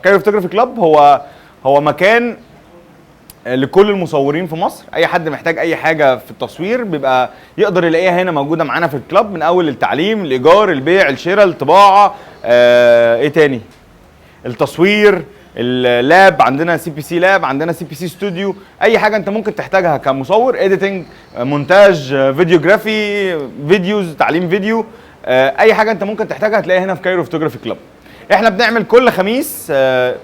كايرو فوتوغرافي كلاب هو مكان لكل المصورين في مصر. اي حد محتاج اي حاجه في التصوير بيبقى يقدر يلاقيها هنا موجوده معانا في الكلاب، من اول التعليم، الايجار، البيع، الشراء، الطباعه، ايه تاني، التصوير، اللاب، عندنا سي بي سي لاب، عندنا سي بي سي ستوديو. اي حاجه انت ممكن تحتاجها كمصور، اديتنج، مونتاج، فيديوجرافي، فيديوز، تعليم فيديو، اي حاجه انت ممكن تحتاجها هتلاقيها هنا في كايرو فوتوغرافي كلاب. احنا بنعمل كل خميس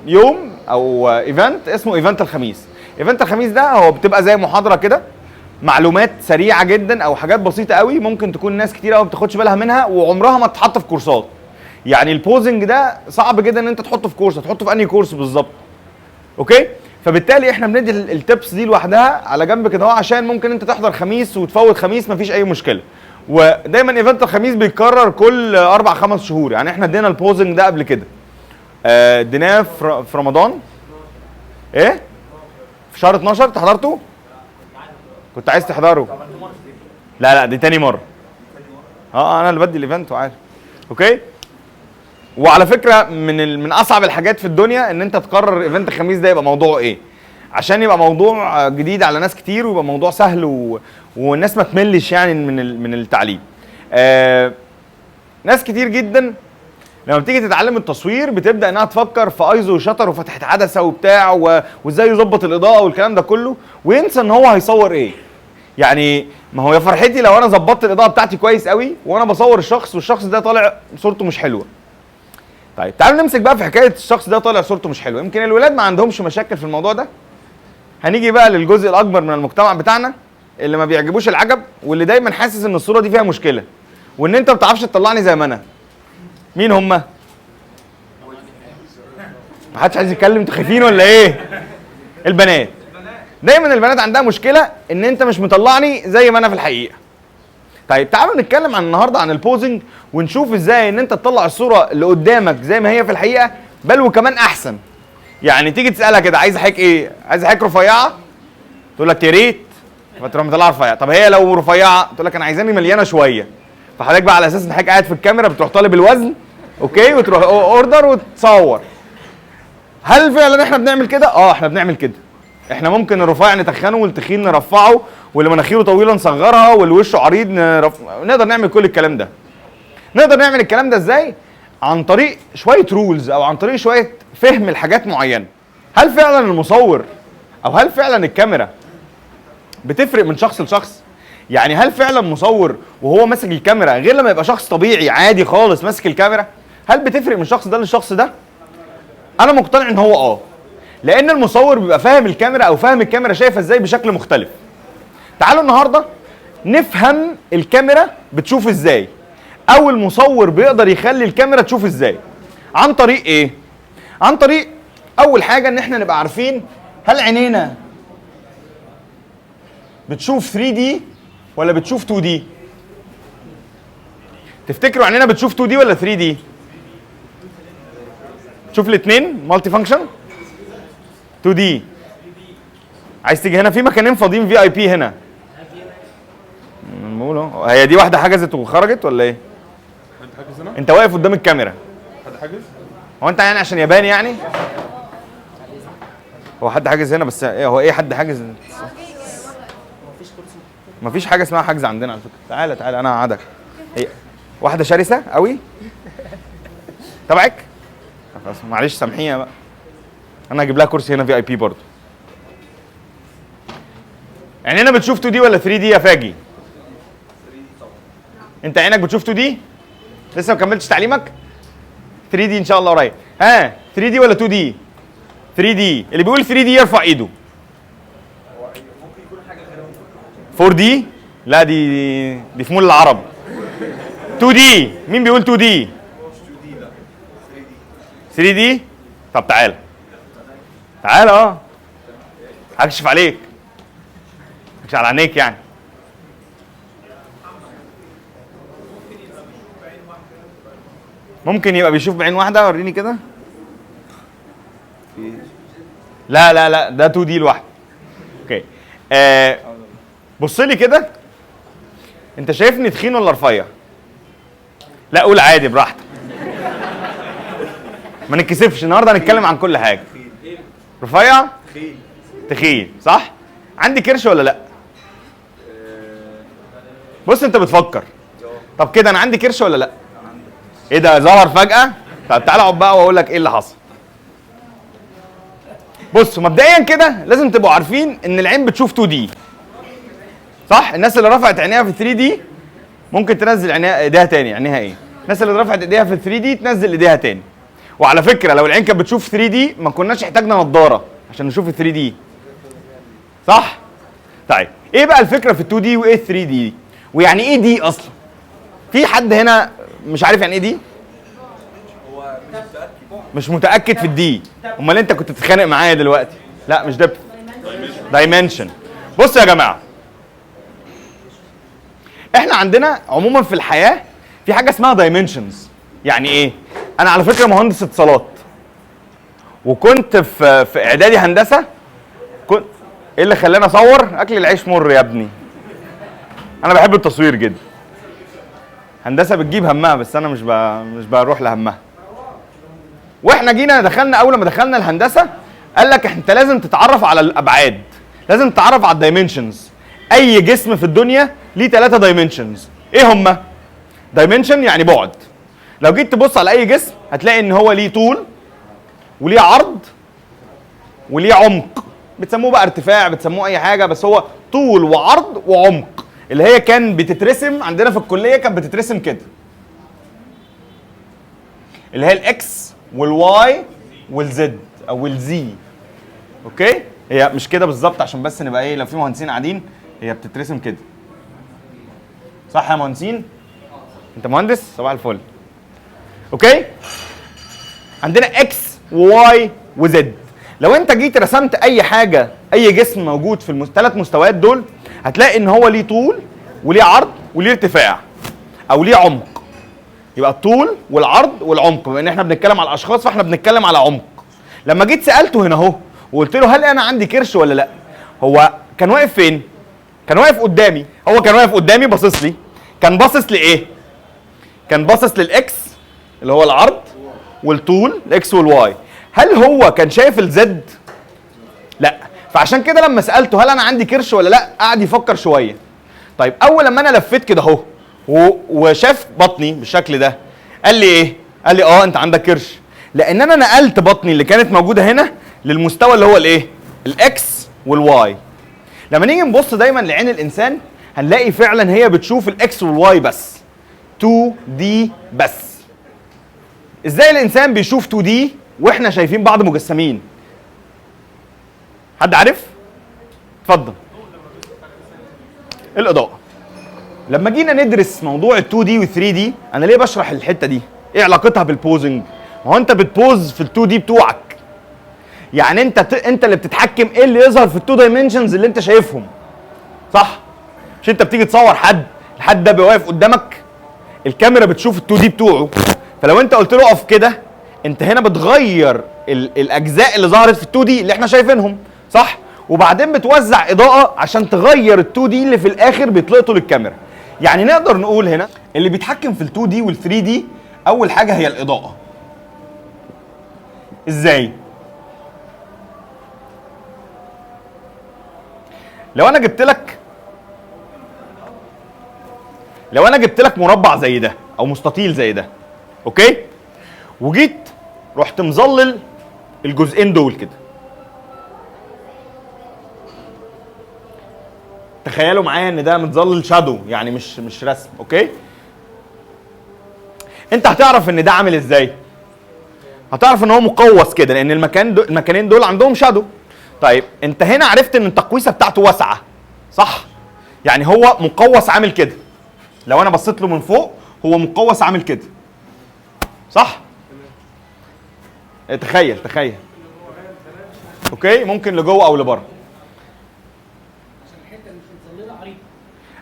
يوم او ايفنت اسمه ايفنت الخميس. ايفنت الخميس ده هو بتبقى زي محاضره كده، معلومات سريعه جدا او حاجات بسيطه قوي ممكن تكون ناس كتير قوي ما بتاخدش بالها منها وعمرها ما تتحط في كورسات. يعني البوزنج ده صعب جدا ان انت تحطه في كورس، هتحطه في انهي كورس بالظبط؟ اوكي؟ فبالتالي احنا بندي التبس دي لوحدها على جنب كده اهو، عشان ممكن انت تحضر خميس وتفوت خميس مفيش اي مشكله. ودايما ايفنت الخميس بيتكرر كل 4-5 شهور. يعني احنا ادينا البوزنج ده قبل كده، اديناه في رمضان، ايه؟ في شهر 12 انت حضرته؟ كنت عايز تحضره؟ لا دي تاني مره. انا اللي بدي الايفنت وعارف. اوكي؟ وعلى فكره من اصعب الحاجات في الدنيا ان انت تقرر ايفنت الخميس ده يبقى موضوعه ايه، عشان يبقى موضوع جديد على ناس كتير ويبقى موضوع سهل والناس ما تملش يعني من التعليم. ناس كتير جدا لما بتيجي تتعلم التصوير بتبدا انها تفكر في ايزو وشطر وفتحه عدسه وبتاع وازاي يظبط الاضاءه والكلام ده كله، وينسى ان هو هيصور ايه. يعني ما هو يا فرحتي لو انا ظبطت الاضاءه بتاعتي كويس قوي وانا بصور الشخص والشخص ده طالع صورته مش حلوه. طيب تعالوا نمسك بقى في حكايه الشخص ده طالع صورته مش حلوه. يمكن الولاد ما عندهمش مشاكل في الموضوع ده. هنيجي بقى للجزء الاكبر من المجتمع بتاعنا اللي ما بيعجبوش العجب، واللي دايما حاسس ان الصوره دي فيها مشكله وان انت ما بتعرفش تطلعني زي ما انا. مين هم؟ ما حدش عايز يتكلم، انتوا خايفين ولا ايه؟ البنات. دايما البنات عندها مشكله ان انت مش مطلعني زي ما انا في الحقيقه. طيب تعالوا نتكلم عن النهارده عن البوزنج ونشوف ازاي ان انت تطلع الصوره اللي قدامك زي ما هي في الحقيقه، بل وكمان احسن. يعني تيجي تسالها كده عايز حضرتك ايه؟ عايز حضرتك رفيعه؟ تقول لك يا ريت، فتروح مطلعها رفيعه. طب هي لو رفيعه تقول لك انا عايزاني مليانه شويه. فحضرتك بقى على اساس ان حضرتك قاعد في الكاميرا بتروح طالب الوزن، اوكي، وتروح اوردر وتصور. هل فعلا احنا بنعمل كده؟ احنا بنعمل كده. احنا ممكن الرفيع نتخنه والتخين نرفعه واللي مناخيره طويله نصغرها واللي وشه عريض نقدر نعمل كل الكلام ده. نقدر نعمل الكلام ده ازاي؟ عن طريق شويه رولز او عن طريق شويه فهم الحاجات معينه. هل فعلا المصور او هل فعلا الكاميرا بتفرق من شخص لشخص؟ يعني هل فعلا مصور وهو ماسك الكاميرا غير لما يبقى شخص طبيعي عادي خالص ماسك الكاميرا؟ هل بتفرق من الشخص ده للشخص ده؟ انا مقتنع ان هو لان المصور بيبقى فاهم الكاميرا او فاهم الكاميرا شايفه ازاي بشكل مختلف. تعالوا النهارده نفهم الكاميرا بتشوف ازاي، او المصور بيقدر يخلي الكاميرا تشوف ازاي. عن طريق ايه؟ عن طريق اول حاجه ان احنا نبقى عارفين هل عينينا بتشوف 3D ولا بتشوف 2D؟ تفتكروا عينينا بتشوف 2D ولا 3D؟ تشوف الاثنين مالتي فانكشن 2D. عايز تيجي هنا في مكانين فاضيين في اي بي هنا. هي دي واحده حجزت وخرجت ولا ايه؟ حد حاجز هنا؟ انت واقف قدام الكاميرا. حد حاجز؟ هو انت يعني عشان ياباني يعني؟ هو حد حاجز هنا بس هو ايه حد حاجز؟ مفيش حاجه اسمها حجز عندنا على فكره. تعالى انا هقعدك. هي واحده شرسه قوي تبعك؟ خلاص معلش سامحيها بقى. انا هجيب لها كرسي هنا في اي بي برضه. يعني انا بتشوف 2 دي ولا 3 دي يا فاجي؟ 3 دي طبعا. انت عينك بتشوف 2 دي؟ لسه ما كملتش تعليمك؟ 3 دي ان شاء الله قريب. 3 دي ولا 2 دي؟ 3 دي. اللي بيقول 3 دي يرفع ايده. ممكن يكون حاجه غيرهم. 4 دي؟ لا دي في مول العرب. 2 دي. مين بيقول 2 دي؟ 3 دي؟ طب تعالى هكشف عليك، هكشف على عينيك يعني. ممكن يبقى بيشوف بعين واحده. وريني كده. لا ده 2 دي لوحده. اوكي. بص لي كده. انت شايفني تخين ولا رفيع؟ لا قول عادي براحتك. ما نتكسفش النهارده، هنتكلم عن كل حاجه. رفيع، تخين، صح؟ عندي كرش ولا لا؟ بص انت بتفكر. طب كده انا عندي كرش ولا لا؟ ايه ده ظهر فجأة؟ طب تعالى اقعد بقى واقول لك ايه اللي حصل. بصوا مبدئيا كده لازم تبقوا عارفين ان العين بتشوف 2 دي. صح؟ الناس اللي رفعت عينيها في 3 دي ممكن تنزل عينيها ايديها تاني، عينيها ايه؟ الناس اللي رفعت ايديها في 3 دي تنزل ايديها تاني. وعلى فكرة لو العين كانت بتشوف 3 دي ما كناش احتاجنا نضارة عشان نشوف ال 3 دي. صح؟ طيب ايه بقى الفكرة في ال 2 دي وايه ال 3 دي؟ ويعني ايه دي اصلا؟ في حد هنا مش عارف يعني ايه دي؟ مش متأكد في الدي. امال انت كنت بتتخانق معايا دلوقتي؟ لا مش ده، دايمنشن. بصوا يا جماعة، احنا عندنا عموما في الحياة في حاجة اسمها دايمنشنز. يعني ايه؟ انا على فكرة مهندس اتصالات وكنت في اعدادي هندسة. كنت ايه اللي خلاني اصور؟ اكل العيش مر يا ابني. انا بحب التصوير جدا. هندسة بتجيب همها بس انا مش بروح لهمها. واحنا جينا دخلنا، اول ما دخلنا الهندسة قال لك انت لازم تتعرف على الابعاد، لازم تتعرف على الدايمنشنز. اي جسم في الدنيا ليه 3 دايمنشنز. ايه هما؟ دايمنشن يعني بعد. لو جيت تبص على اي جسم هتلاقي ان هو ليه طول وليه عرض وليه عمق. بتسموه بقى ارتفاع، بتسموه اي حاجه، بس هو طول وعرض وعمق. اللي هي كان بتترسم عندنا في الكليه، كانت بتترسم كده، اللي هي الاكس والواي والزد او الزي. اوكي؟ هي مش كده بالظبط عشان بس نبقى ايه، لو في مهندسين قاعدين، هي بتترسم كده. صح يا مهندسين؟ انت مهندس؟ صباح الفل. اوكي؟ عندنا اكس وواي وزد. لو انت جيت رسمت اي حاجه، اي جسم موجود في الثلاث مستويات دول، هتلاقي ان هو ليه طول وليه عرض وليه ارتفاع او ليه عمق. يبقى الطول والعرض والعمق، بما ان احنا بنتكلم على الاشخاص فاحنا بنتكلم على عمق. لما جيت سالته هنا اهو وقلت له هل انا عندي كرش ولا لا، هو كان واقف فين؟ كان واقف قدامي. هو كان واقف قدامي باصص لي. كان باصص لايه؟ كان باصص للاكس اللي هو العرض والطول، الاكس والواي. هل هو كان شايف الزد؟ لا. فعشان كده لما سالته هل انا عندي كرش ولا لا، قعد يفكر شويه. طيب اول لما انا لفيت كده اهو وشاف بطني بالشكل ده، قال لي ايه؟ قال لي انت عندك كرش، لان انا نقلت بطني اللي كانت موجوده هنا للمستوى اللي هو الايه؟ الاكس والواي. لما نيجي نبص دايما لعين الانسان هنلاقي فعلا هي بتشوف الاكس والواي بس، 2 دي بس. ازاي الانسان بيشوف 2 دي واحنا شايفين بعض مجسمين؟ حد عارف؟ اتفضل. الاضاءه. لما جينا ندرس موضوع ال 2 دي وال 3 دي، انا ليه بشرح الحته دي؟ ايه علاقتها بالبوزنج؟ ما هو انت بتبوز في ال 2 دي بتوعك. يعني انت اللي بتتحكم ايه اللي يظهر في ال 2 دايمنشنز اللي انت شايفهم. صح؟ مش انت بتيجي تصور حد، الحد ده بيبقى واقف قدامك، الكاميرا بتشوف ال 2 دي بتوعه، فلو انت قلت له اقف كده، انت هنا بتغير الاجزاء اللي ظهرت في ال 2 دي اللي احنا شايفينهم، صح؟ وبعدين بتوزع اضاءه عشان تغير ال 2 دي اللي في الاخر بيتلقطوا للكاميرا. يعني نقدر نقول هنا اللي بيتحكم في ال 2 دي وال 3 دي اول حاجه هي الاضاءه. ازاي؟ لو انا جبت لك مربع زي ده او مستطيل زي ده، اوكي؟ وجيت رحت مظلل الجزئين دول كده، تخيلوا معايا ان ده متظلل شادو، يعني مش رسم، اوكي؟ انت هتعرف ان ده عامل ازاي؟ هتعرف ان هو مقوس كده لان المكانين دول عندهم شادو. طيب انت هنا عرفت ان التقويسه بتاعته واسعه، صح؟ يعني هو مقوس عامل كده. لو انا بصيت له من فوق هو مقوس عامل كده، صح؟ تخيل اوكي؟ ممكن لجوه او لبره،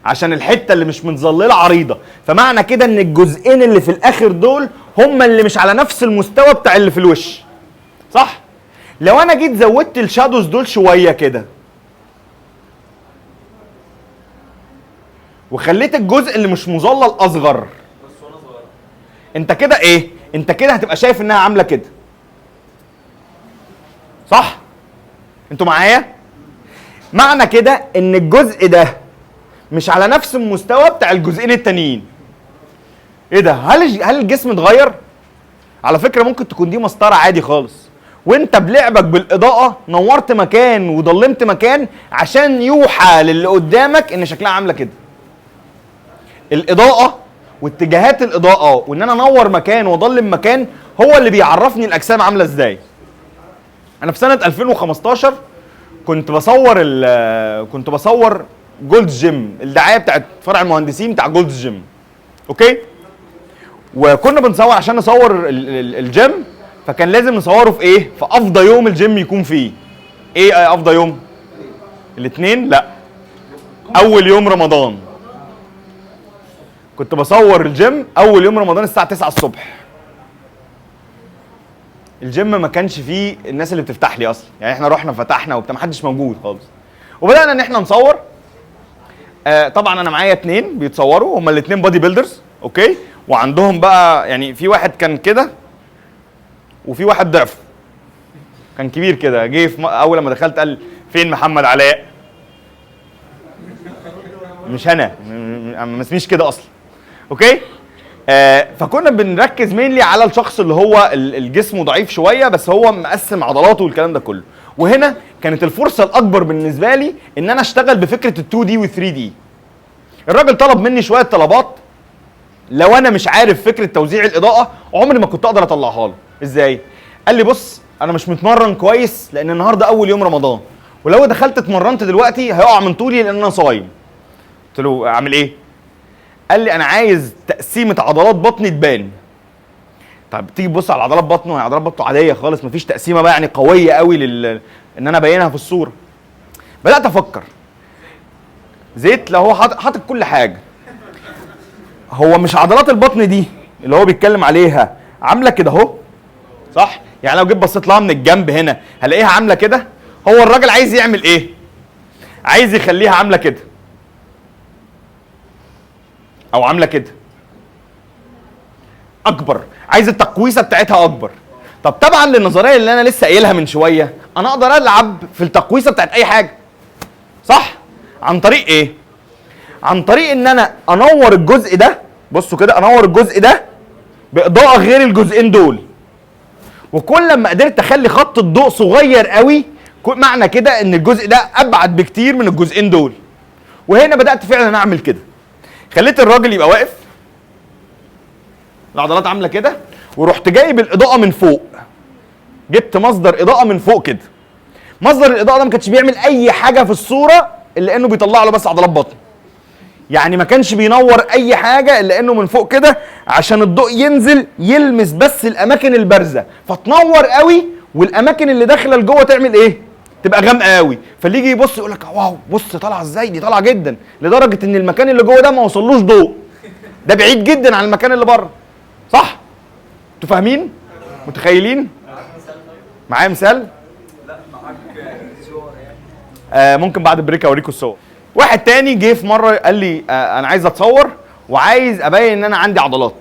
عشان الحته اللي مش متظلله عريضه. فمعنى كده ان الجزئين اللي في الاخر دول هم اللي مش على نفس المستوى بتاع اللي في الوش، صح؟ لو انا جيت زودت الشادوز دول شويه كده وخليت الجزء اللي مش مظلل اصغر، انت كده ايه؟ انت كده هتبقى شايف انها عامله كده، صح؟ انتوا معايا؟ معنى كده ان الجزء ده مش على نفس المستوى بتاع الجزئين التانيين. ايه ده؟ هل الجسم اتغير؟ على فكره ممكن تكون دي مسطره عادي خالص، وانت بلعبك بالاضاءه نورت مكان وضلمت مكان عشان يوحى للي قدامك ان شكلها عامله كده. الاضاءه واتجاهات الاضاءه وان انا انور مكان واضلم مكان هو اللي بيعرفني الاجسام عامله ازاي. انا في سنه 2015 كنت بصور جولدز جيم، الدعايه بتاعت فرع المهندسين بتاع جولدز جيم. اوكي؟ وكنا بنصور عشان نصور الجيم، فكان لازم نصوره في ايه؟ في افضل يوم الجيم يكون فيه. ايه افضل يوم؟ الاثنين؟ لا، اول يوم رمضان. كنت بصور الجيم اول يوم رمضان الساعه 9 الصبح. الجيم ما كانش فيه الناس اللي بتفتح لي اصلا، يعني احنا رحنا فتحنا وبتاع، ما حدش موجود خالص. وبدانا ان احنا نصور. طبعا انا معايا 2 بيتصوروا، هما الاثنين بادي بيلدرز. اوكي؟ وعندهم بقى يعني في واحد كان كده وفي واحد ضعف، كان كبير كده. جه اول لما دخلت قال فين محمد علاء؟ مش انا، ما اسميش كده اصلا. اوكي؟ فكنا بنركز مينلي على الشخص اللي هو الجسم ضعيف شويه بس هو مقسم عضلاته والكلام ده كله. وهنا كانت الفرصه الاكبر بالنسبه لي ان انا اشتغل بفكره ال2 دي وال3 دي. الراجل طلب مني شويه طلبات، لو انا مش عارف فكره توزيع الاضاءه عمري ما كنت اقدر اطلعها له. ازاي؟ قال لي بص انا مش متمرن كويس لان النهارده اول يوم رمضان، ولو دخلت اتمرنت دلوقتي هيقع من طولي لان انا صايم. قلت له اعمل ايه؟ قال لي انا عايز تقسيمه عضلات بطني تبان. طب تيجي تبص على عضلات بطنه، هي عضلات بطنه عاديه خالص، مفيش تقسيمه بقى يعني قويه قوي ان انا ابينها في الصوره. بدات افكر زيت، لو هو حاطط كل حاجه، هو مش عضلات البطن دي اللي هو بيتكلم عليها عامله كده اهو، صح؟ يعني لو جيت بصيت لها من الجنب هنا هلاقيها عامله كده. هو الراجل عايز يعمل ايه؟ عايز يخليها عامله كده او عامله كده اكبر، عايز التقويسه بتاعتها اكبر. طب طبعا للنظريه اللي انا لسه قايلها من شويه، انا اقدر العب في التقويسه بتاعت اي حاجه، صح؟ عن طريق ايه؟ عن طريق ان انا انور الجزء ده، بصوا كده، انور الجزء ده باضاءه غير الجزئين دول. وكل ما قدرت اخلي خط الضوء صغير قوي، معنى كده ان الجزء ده ابعد بكتير من الجزئين دول. وهنا بدات فعلا اعمل كده، خليت الراجل يبقى واقف، العضلات عامله كده، ورحت جايب الاضاءه من فوق. جبت مصدر اضاءه من فوق كده. مصدر الاضاءه ده ما كانش بيعمل اي حاجه في الصوره الا انه بيطلع له بس عضلات بطن. يعني ما كانش بينور اي حاجه الا انه من فوق كده عشان الضوء ينزل يلمس بس الاماكن البارزه فتنور قوي، والاماكن اللي داخله لجوه تعمل ايه؟ تبقى غامقه قوي. فاللي يجي يبص يقول لك واو بص طالعه ازاي، دي طالعه جدا، لدرجه ان المكان اللي جوه ده ما وصلوش ضوء، ده بعيد جدا عن المكان اللي بره. صح؟ انتوا فاهمين؟ متخيلين؟ معايا مثال؟ لا معاك صور يعني. ممكن بعد البريك اوريكم الصور. واحد تاني جه في مره قال لي انا عايز اتصور وعايز ابين ان انا عندي عضلات.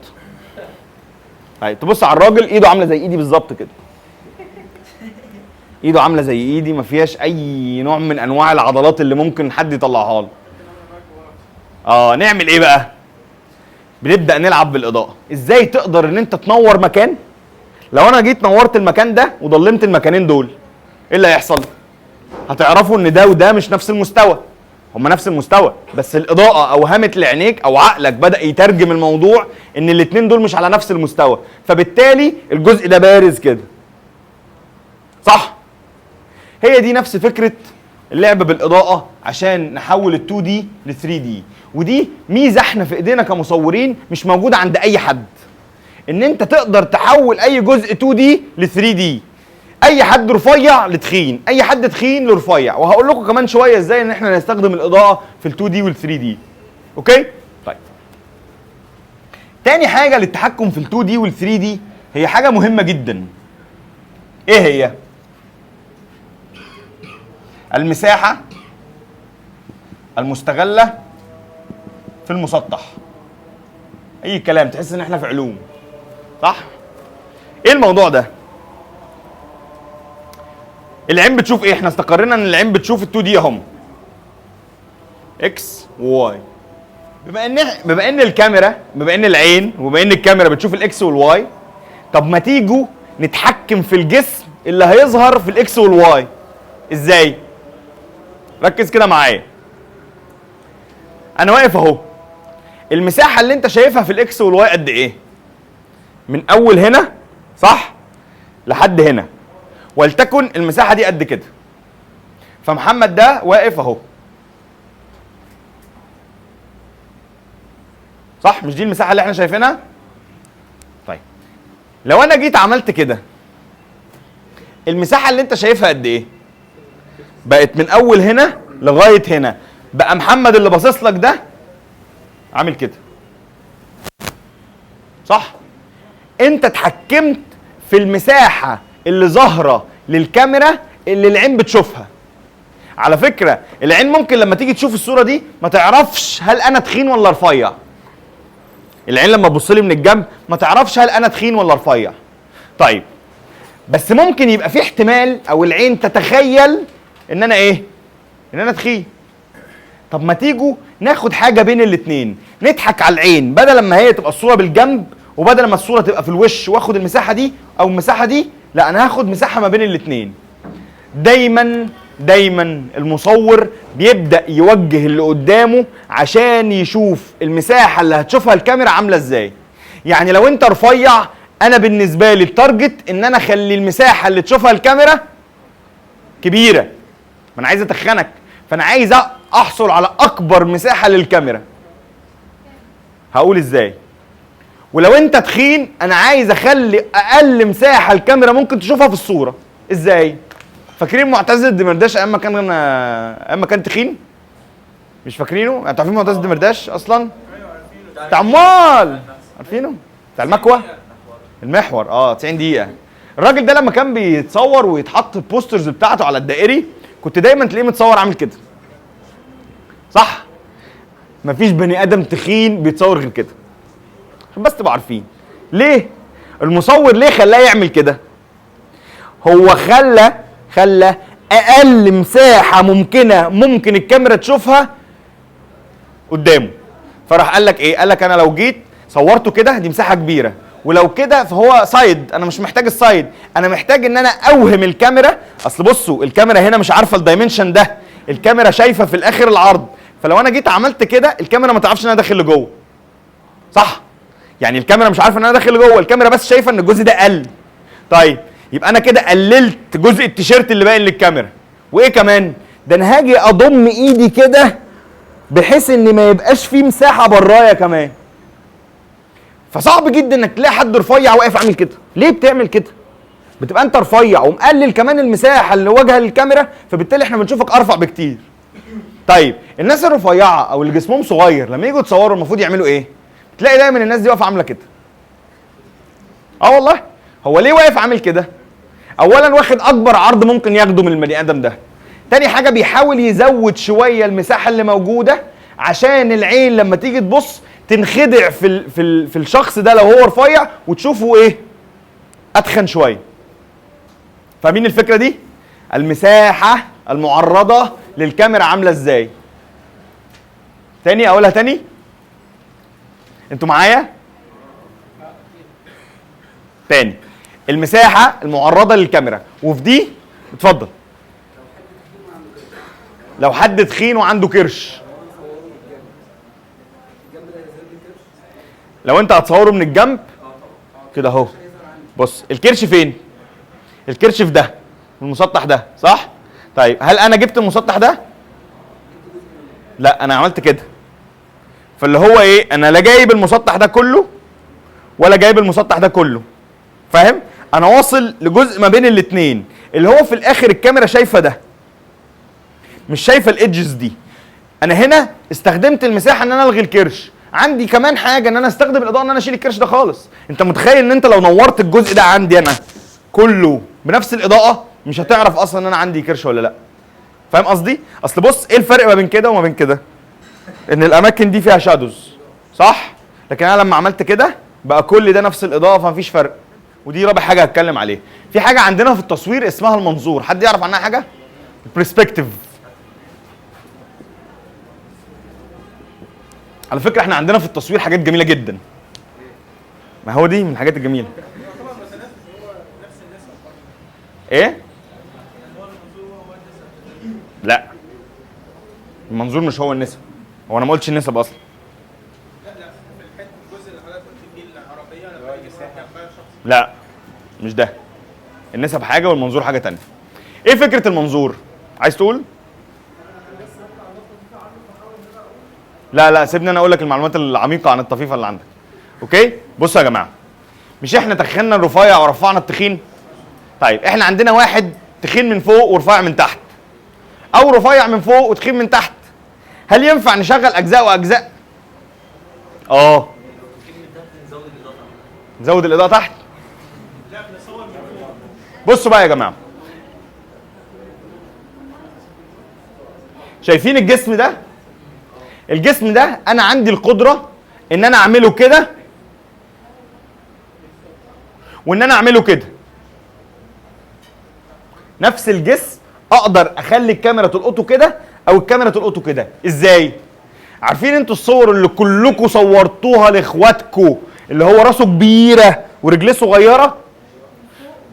طيب تبص على الراجل، ايده عامله زي ايدي بالظبط كده. ايده عامله زي ايدي، ما فيهاش اي نوع من انواع العضلات اللي ممكن حد يطلعها له. نعمل ايه بقى؟ بنبدا نلعب بالاضاءه. ازاي تقدر ان انت تنور مكان؟ لو انا جيت نورت المكان ده وضلمت المكانين دول، ايه اللي هيحصل؟ هتعرفوا ان ده وده مش نفس المستوى. هما نفس المستوى بس الاضاءه اوهمت لعينيك او عقلك بدا يترجم الموضوع ان الاثنين دول مش على نفس المستوى، فبالتالي الجزء ده بارز كده. صح؟ هي دي نفس فكره اللعب بالاضاءه عشان نحول ال2 دي ل3 دي. ودي ميزه احنا في ايدينا كمصورين مش موجوده عند اي حد، ان انت تقدر تحول اي جزء 2 دي ل3 دي. اي حد رفيع لتخين، اي حد تخين لرفيع. وهقول لكم كمان شويه ازاي ان احنا نستخدم الاضاءه في ال2 دي وال3 دي. اوكي؟ طيب تاني حاجه للتحكم في ال2 دي وال3 دي هي حاجه مهمه جدا. ايه هي؟ المساحه المستغله في المسطح. اي كلام، تحس ان احنا في علوم. صح؟ ايه الموضوع ده؟ العين بتشوف ايه؟ احنا استقرينا ان العين بتشوف ال2 دي اهم، اكس وواي. بما ان الكاميرا، بما ان العين وبما ان الكاميرا بتشوف الاكس والواي، طب ما تيجوا نتحكم في الجسم اللي هيظهر في الاكس والواي. ازاي؟ ركز كده معايا. انا واقف اهو، المساحه اللي انت شايفها في الاكس والواي قد ايه؟ من اول هنا صح لحد هنا، ولتكن المساحه دي قد كده. فمحمد ده واقف اهو، صح؟ مش دي المساحه اللي احنا شايفينها؟ طيب لو انا جيت عملت كده، المساحه اللي انت شايفها قد ايه؟ بقت من اول هنا لغايه هنا. بقى محمد اللي باصص لك ده عامل كده، صح؟ انت اتحكمت في المساحه اللي ظاهره للكاميرا اللي العين بتشوفها. على فكره العين ممكن لما تيجي تشوف الصوره دي ما تعرفش هل انا تخين ولا رفيع. العين لما تبص لي من الجنب ما تعرفش هل انا تخين ولا رفيع. طيب بس ممكن يبقى في احتمال او العين تتخيل ان انا ايه؟ ان انا تخين. طب ما تيجوا ناخد حاجه بين الاثنين، نضحك على العين، بدل ما هي تبقى الصوره بالجنب وبدل ما الصوره تبقى في الوش واخد المساحه دي او المساحه دي، لا انا هاخد مساحه ما بين الاثنين. دايما المصور بيبدا يوجه اللي قدامه عشان يشوف المساحه اللي هتشوفها الكاميرا عامله ازاي. يعني لو انت رفيع، انا بالنسبه لي التارجت ان انا اخلي المساحه اللي تشوفها الكاميرا كبيره. ما انا عايز اتخنك، فانا عايز احصل على اكبر مساحه للكاميرا. هقول ازاي؟ ولو انت تخين انا عايز اخلي اقل مساحه الكاميرا ممكن تشوفها في الصوره. ازاي؟ فاكرين معتز الدمرداش ايام ما كان تخين؟ مش فاكرينه؟ انتوا عارفين معتز الدمرداش اصلا؟ بتاع امال عارفينه؟ بتاع المكوى؟ المحور 90 دقيقة. الراجل ده لما كان بيتصور ويتحط البوسترز بتاعته على الدائري كنت دايما تلاقيه متصور عامل كده. صح؟ مفيش بني ادم تخين بيتصور غير كده. عشان بس تبقوا عارفين. ليه؟ المصور ليه خلاه يعمل كده؟ هو خلى اقل مساحة ممكن الكاميرا تشوفها قدامه. فراح قال لك ايه؟ قال لك انا لو جيت صورته كده دي مساحة كبيرة، ولو كده فهو سايد، انا مش محتاج السايد، انا محتاج ان انا اوهم الكاميرا. اصل بصوا الكاميرا هنا مش عارفه الدايمنشن ده، الكاميرا شايفه في الاخر العرض، فلو انا جيت عملت كده الكاميرا ما تعرفش ان انا داخل لجوه. صح؟ يعني الكاميرا مش عارفه ان انا داخل لجوه، الكاميرا بس شايفه ان الجزء ده قل. طيب يبقى انا كده قللت جزء التيشيرت اللي باين للكاميرا. وايه كمان؟ ده انا هاجي اضم ايدي كده بحيث ان ما يبقاش فيه مساحه برايا كمان. فصعب جدا انك تلاقي حد رفيع واقف عامل كده. ليه بتعمل كده؟ بتبقى انت رفيع ومقلل كمان المساحه اللي واجهه للكاميرا، فبالتالي احنا بنشوفك ارفع بكتير. طيب الناس الرفيعه او اللي جسمهم صغير لما يجوا يتصوروا المفروض يعملوا ايه؟ تلاقي دايما الناس دي واقفه عامله كده. والله. هو ليه واقف عامل كده؟ اولا واخد اكبر عرض ممكن ياخده من البني ادم ده. تاني حاجه بيحاول يزود شويه المساحه اللي موجوده عشان العين لما تيجي تبص تنخدع في الشخص ده لو هو رفيع وتشوفه ايه؟ اتخن شويه. فاهمين الفكره دي؟ المساحه المعرضه للكاميرا عامله ازاي؟ تاني اقولها تاني؟ انتوا معايا؟ تاني. المساحه المعرضه للكاميرا، وفي دي اتفضل. لو حد تخين وعنده كرش، لو انت هتصوره من الجنب كده اهو، بص الكرش فين؟ الكرش في ده، المسطح ده، صح؟ طيب هل انا جبت المسطح ده؟ لا انا عملت كده. فاللي هو ايه؟ انا لا جايب المسطح ده كله ولا جايب المسطح ده كله. فاهم؟ انا واصل لجزء ما بين الاثنين اللي هو في الاخر الكاميرا شايفه ده، مش شايفه الايدجز دي. انا هنا استخدمت المساحه ان انا الغي الكرش. عندي كمان حاجه ان انا استخدم الاضاءه ان انا اشيل الكرش ده خالص. انت متخيل ان انت لو نورت الجزء ده عندي انا كله بنفس الاضاءه مش هتعرف اصلا ان انا عندي كرش ولا لا. فاهم قصدي؟ اصل بص ايه الفرق ما بين كده وما بين كده؟ ان الاماكن دي فيها شادوز، صح؟ لكن انا لما عملت كده بقى كل ده نفس الاضاءه فمفيش فرق. ودي رابع حاجه هتكلم عليها. في حاجه عندنا في التصوير اسمها المنظور، حد يعرف عنها حاجه؟ البرسبكتيف. على فكره احنا عندنا في التصوير حاجات جميله جدا، ما هو دي من الحاجات الجميله. ايه؟ لا، المنظور مش هو النسب. هو انا ما قلتش النسب اصلا. لا مش ده، النسب حاجه والمنظور حاجه تانية. ايه فكره المنظور؟ عايز تقول؟ لا سيبني انا اقول لك المعلومات العميقه عن الطفيفه اللي عندك. اوكي؟ بصوا يا جماعه، مش احنا تخنا الرفيع ورفعنا التخين؟ طيب احنا عندنا واحد تخين من فوق ورفيع من تحت، او رفيع من فوق وتخين من تحت. هل ينفع نشغل اجزاء واجزاء؟ نزود الاضاءه تحت. بصوا بقى يا جماعه، شايفين الجسم ده؟ الجسم ده انا عندي القدره ان انا اعمله كده وان انا اعمله كده. نفس الجسم اقدر اخلي الكاميرا تلقطه كده او الكاميرا تلقطه كده. ازاي؟ عارفين انتوا الصور اللي كلكم صورتوها لاخواتكم اللي هو راسه كبيره ورجليه صغيره؟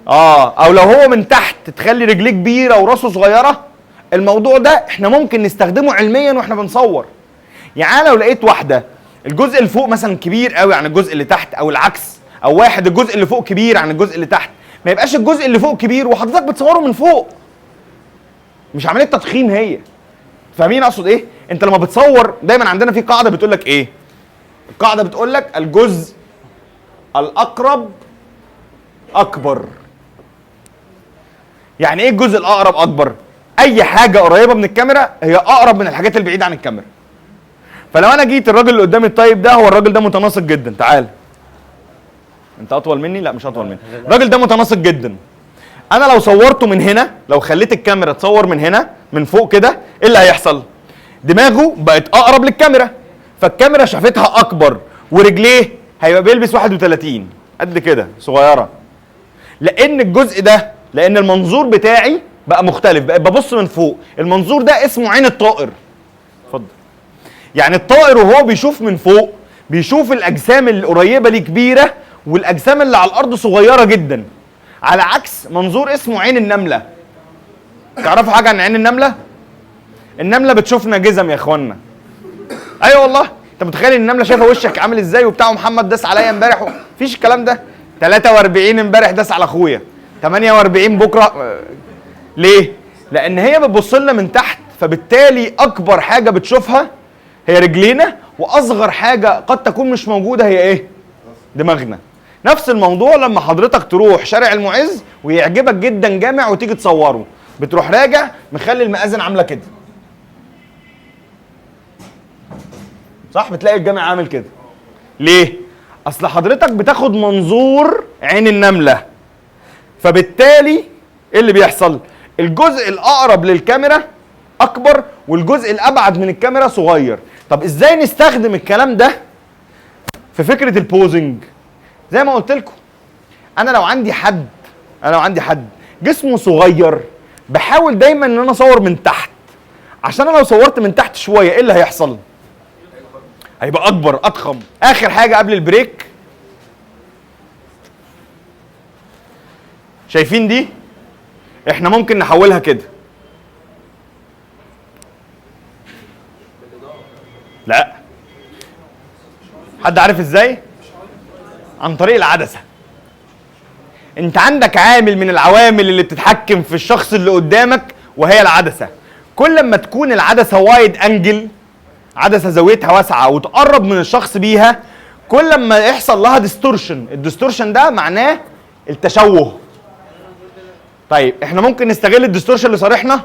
او لو هو من تحت تخلي رجليه كبيره وراسه صغيره. الموضوع ده احنا ممكن نستخدمه علميا واحنا بنصور. يعني لو لقيت واحده الجزء اللي فوق مثلا كبير قوي عن الجزء اللي تحت، او العكس، او واحد الجزء اللي فوق كبير عن الجزء اللي تحت، ما يبقاش الجزء اللي فوق كبير وحضرتك بتصوره من فوق. مش عمليه تضخيم هي. فاهمين اقصد ايه؟ انت لما بتصور دايما عندنا في قاعده بتقول لك ايه؟ القاعده بتقول لك الجزء الاقرب اكبر. يعني ايه الجزء الاقرب اكبر؟ اي حاجه قريبه من الكاميرا هي اقرب من الحاجات البعيده عن الكاميرا. فلو انا جيت الراجل اللي قدامي الطيب ده، هو الراجل ده متناسق جدا. تعال انت اطول مني؟ لا مش اطول مني. الراجل ده متناسق جدا. انا لو صورته من هنا، لو خليت الكاميرا تصور من هنا من فوق كده، ايه اللي هيحصل؟ دماغه بقت اقرب للكاميرا، فالكاميرا شافتها اكبر، ورجليه هيبقى بيلبس 31 قد كده صغيره. لان الجزء ده، لان المنظور بتاعي بقى مختلف، بقى ببص من فوق. المنظور ده اسمه عين الطائر. اتفضل. يعني الطائر وهو بيشوف من فوق بيشوف الاجسام اللي قريبه ليه كبيره والاجسام اللي على الارض صغيره جدا، على عكس منظور اسمه عين النمله. تعرفوا حاجه عن عين النمله؟ النمله بتشوفنا جزم يا اخوانا. ايوه والله. انت متخيل النمله شايفه وشك عامل ازاي وبتاع؟ محمد داس عليا امبارح مفيش الكلام ده. 43 امبارح داس على اخويا، 48 بكره. ليه؟ لان هي بتبص لنا من تحت، فبالتالي اكبر حاجه بتشوفها هي رجلينا، واصغر حاجه قد تكون مش موجوده هي ايه؟ دماغنا. نفس الموضوع لما حضرتك تروح شارع المعز ويعجبك جدا جامع وتيجي تصوره، بتروح راجع مخلي المآذن عامله كده، صح؟ بتلاقي الجامع عامل كده. ليه؟ اصل حضرتك بتاخد منظور عين النمله، فبالتالي ايه اللي بيحصل؟ الجزء الاقرب للكاميرا اكبر والجزء الابعد من الكاميرا صغير. طب ازاي نستخدم الكلام ده في فكره البوزنج؟ زي ما قلت لكم، انا لو عندي حد جسمه صغير، بحاول دايما ان انا اصور من تحت، عشان انا لو صورت من تحت شويه ايه اللي هيحصل؟ هيبقى اكبر اضخم. اخر حاجه قبل البريك، شايفين دي؟ احنا ممكن نحولها كده. لا، حد عارف ازاي؟ عن طريق العدسه. انت عندك عامل من العوامل اللي بتتحكم في الشخص اللي قدامك وهي العدسه. كل ما تكون العدسه وايد انجل، عدسه زاويتها واسعه وتقرب من الشخص بيها، كل ما يحصل لها ديستورشن. الديستورشن ده معناه التشوه. طيب احنا ممكن نستغل الديستورشن لصالحنا؟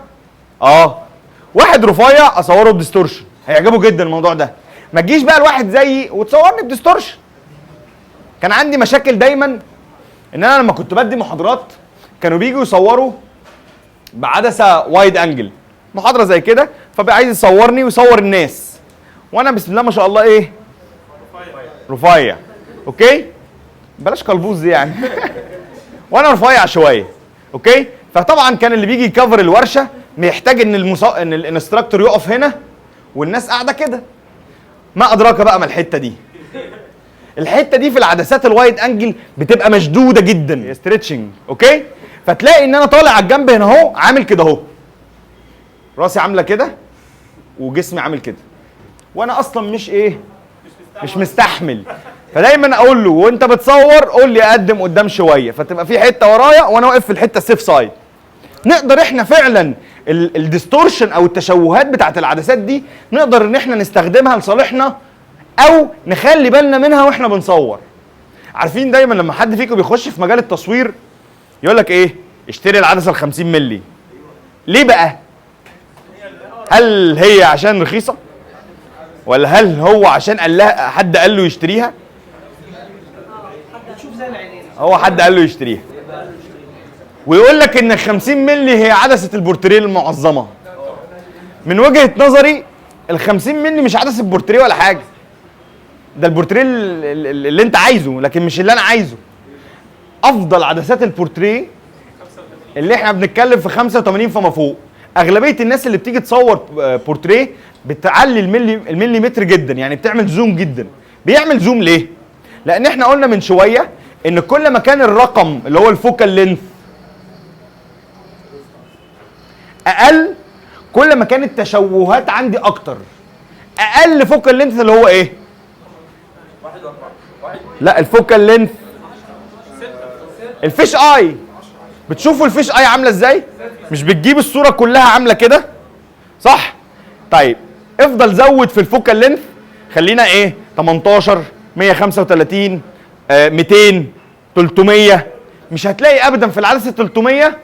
واحد رفيع اصوره بديستورشن، هيعجبه جدا الموضوع ده. ما تجيش بقى الواحد زيي وتصورني بديستورشن. كان عندي مشاكل دايما ان انا لما كنت بدي محاضرات كانوا بيجوا يصوروا بعدسه وايد انجل، محاضره زي كده، فبقى عايز يصورني ويصور الناس، وانا بسم الله ما شاء الله ايه؟ رفيع. اوكي؟ بلاش قلبوز يعني. وانا رفيع شويه. اوكي، فطبعا كان اللي بيجي يكفر الورشه بيحتاج ان ان الانستراكتور يقف هنا والناس قاعده كده. ما ادراك بقى ما الحته دي. الحته دي في العدسات الوايد انجل بتبقى مشدوده جدا، ستريتشنج. اوكي، فتلاقي ان انا طالع على الجنب هنا اهو عامل كده اهو، راسي عامله كده وجسمي عامل كده، وانا اصلا مش مستحمل. فدايما اقول له وانت بتصور قول لي اقدم قدام شويه، فتبقى في حته ورايا وانا واقف في الحته السيف سايد. نقدر احنا فعلا الديستورشن او التشوهات بتاعت العدسات دي نقدر ان احنا نستخدمها لصالحنا او نخلي بالنا منها واحنا بنصور. عارفين دايما لما حد فيكم بيخش في مجال التصوير يقول لك ايه؟ اشتري العدسه ال 50 مللي. ليه بقى؟ هل هي عشان رخيصه؟ ولا هل هو عشان حد قال له يشتريها؟ هو حد قال له يشتريها. ويقول لك ان ال 50 مللي هي عدسه البورتريه المعظمه. من وجهه نظري ال 50 مللي مش عدسه بورتريه ولا حاجه. ده البورتريه اللي انت عايزه لكن مش اللي انا عايزه. افضل عدسات البورتريه اللي احنا بنتكلم في 85 فما فوق. اغلبيه الناس اللي بتيجي تصور بورتريه بتعلي المليمتر جدا، يعني بتعمل زوم جدا. بيعمل زوم ليه؟ لان احنا قلنا من شويه ان كل ما كان الرقم اللي هو الفوكال لينث اقل كل ما كانت التشوهات عندي اكتر. اقل فوكال لينث اللي هو ايه؟ لا الفوكال لينث الفيش اي. بتشوفوا الفيش اي عامله ازاي؟ مش بتجيب الصوره كلها عامله كده صح؟ طيب افضل زود في الفوكال لينث، خلينا ايه 18 135 200 300. مش هتلاقي ابدا في العدسه 300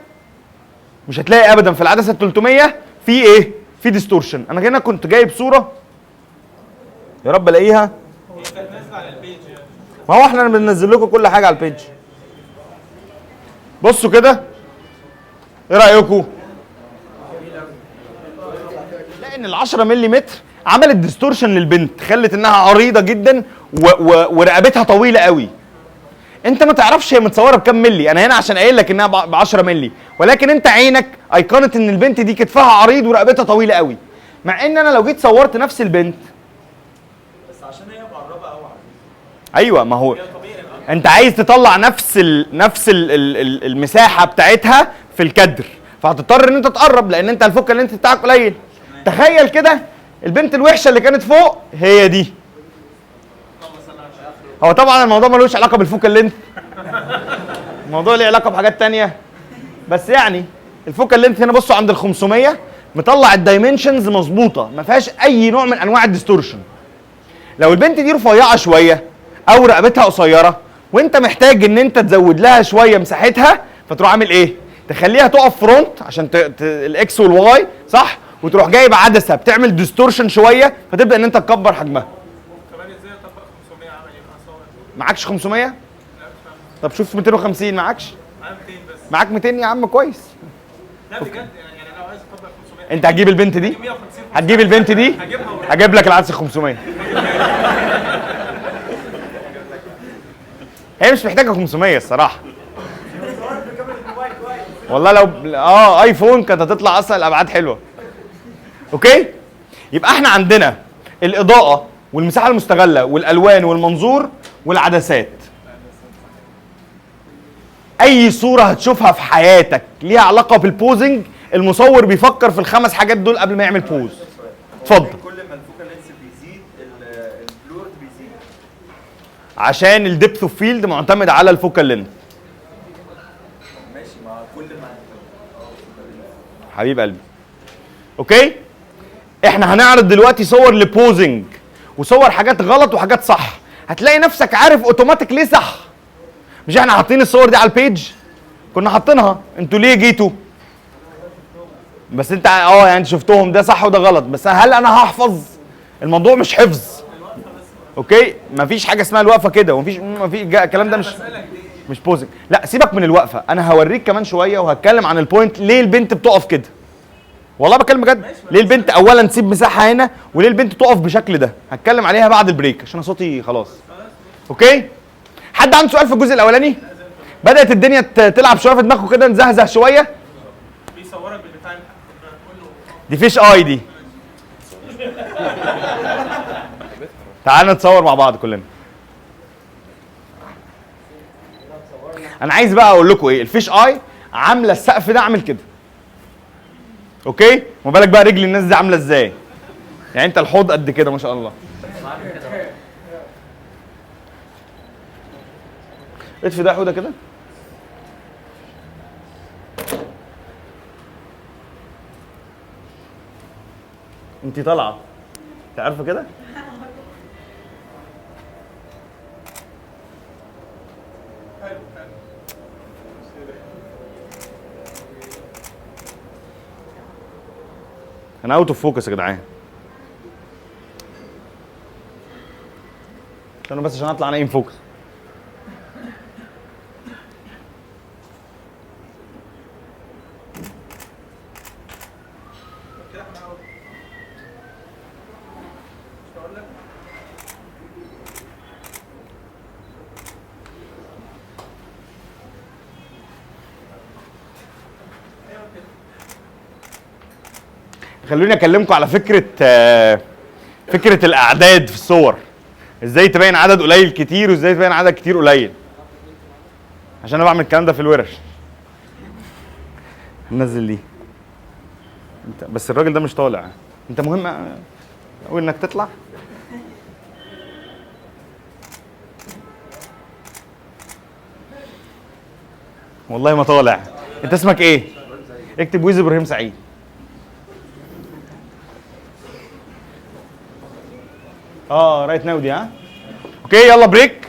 مش هتلاقي ابدا في العدسه 300 في ايه؟ في ديستورشن. انا هنا كنت جايب صوره يا رب الاقيها. ما هو احنا بننزل لكم كل حاجه على البيج. بصوا كده، ايه رايكم؟ تلاقي ان ال 10 ملم عملت ديستورشن للبنت، خلت انها عريضه جدا ورقبتها طويله قوي. انت ما تعرفش هي متصوره بكام ملي. انا هنا عشان قايل لك انها ب 10 ملي، ولكن انت عينك ايقنت ان البنت دي كتفها عريض ورقبتها طويله قوي. مع ان انا لو جيت صورت نفس البنت بس عشان هي مقربه قوي. ايوه، ما هو انت عايز تطلع نفس المساحه بتاعتها في الكادر، فهتضطر ان انت تقرب لان انت الفوكال لينث بتاعك قليل. تخيل كده البنت الوحشه اللي كانت فوق هي دي. هو طبعا الموضوع ملوش علاقه بالفوكال لينث، الموضوع ليه علاقه بحاجات تانية، بس يعني الفوكال لينث هنا بصوا عند ال 500 مطلع الدايمنشنز مظبوطه، ما فيهاش اي نوع من انواع الديستورشن. لو البنت دي رفيعه شويه او رقبتها قصيره وانت محتاج ان انت تزود لها شويه مساحتها، فتروح عامل ايه؟ تخليها تقف فرونت عشان الاكس والواي صح، وتروح جايب عدسه بتعمل ديستورشن شويه فتبدا ان انت تكبر حجمها. كمان ازاي اطبق 500 عمل يبقى صور؟ معكش 500؟ طب شوف 250 معكش؟ معايا 200 بس. معاك 200 يا عم كويس. لا بجد يعني لو عايز اطبق 500 انت هتجيب البنت دي؟ 150 هتجيب البنت دي؟ هجيبها هجيب لك العدسه 500. هي مش محتاجه 500 الصراحه. والله لو ايفون كانت هتطلع اصلا الابعاد حلوه. اوكي؟ يبقى احنا عندنا الاضاءه والمساحه المستغله والالوان والمنظور والعدسات. اي صوره هتشوفها في حياتك ليها علاقه بالبوزنج المصور بيفكر في الخمس حاجات دول قبل ما يعمل بوز. اتفضل. كل ما الفوكال لينث بيزيد البلور بيزيد عشان الدبث اوف فيلد معتمد على الفوكال لينث. ماشي مع كل ما حبيب قلبي. اوكي؟ احنا هنعرض دلوقتي صور لبوزنج وصور حاجات غلط وحاجات صح. هتلاقي نفسك عارف اوتوماتيك ليه صح. مش احنا حاطين الصور دي على البيج؟ كنا حاطينها، انتوا ليه جيتوا؟ بس انت يعني شفتهم ده صح وده غلط، بس هل انا هحفظ؟ الموضوع مش حفظ. اوكي؟ مفيش حاجه اسمها الوقفه كده، ومفيش الكلام ده مش بوزنج. لا سيبك من الوقفه، انا هوريك كمان شويه وهتكلم عن البوينت ليه البنت بتقف كده. والله بتكلم بجد. ليه البنت اولا تسيب مساحه هنا، وليه البنت تقف بالشكل ده؟ هتكلم عليها بعد البريك عشان صوتي خلاص. اوكي؟ حد عنده سؤال في الجزء الاولاني؟ بدات الدنيا تلعب شويه في دماغكم كده، نزهزه شويه. بيصورك بالبتاع اللي كله. دي فيش اي دي. تعالوا نتصور مع بعض كلنا. انا عايز بقى اقول لكم ايه الفيش اي عامله السقف ده عامل كده. اوكي؟ ما بالك بقى رجل الناس دي عامله ازاي؟ يعني انت الحوض قد كده ما شاء الله. اطفي ده حوضه كده. انت طالعه. انت عارفه كده؟ انا اوت اوف فوكس يا جدعان. استنوا بس عشان اطلع انا ان فوكس. كده احنا اول. مش هقول لك. خلوني اكلمكم على فكره الاعداد في الصور. ازاي تبين عدد قليل كتير وازاي تبين عدد كتير قليل. عشان انا بعمل الكلام ده في الورش. ننزل دي. انت بس الراجل ده مش طالع. انت مهم قوي انك تطلع. والله ما طالع. انت اسمك ايه؟ اكتب ويز ابراهيم سعيد. رايت ناو دي. اوكي يلا بريك.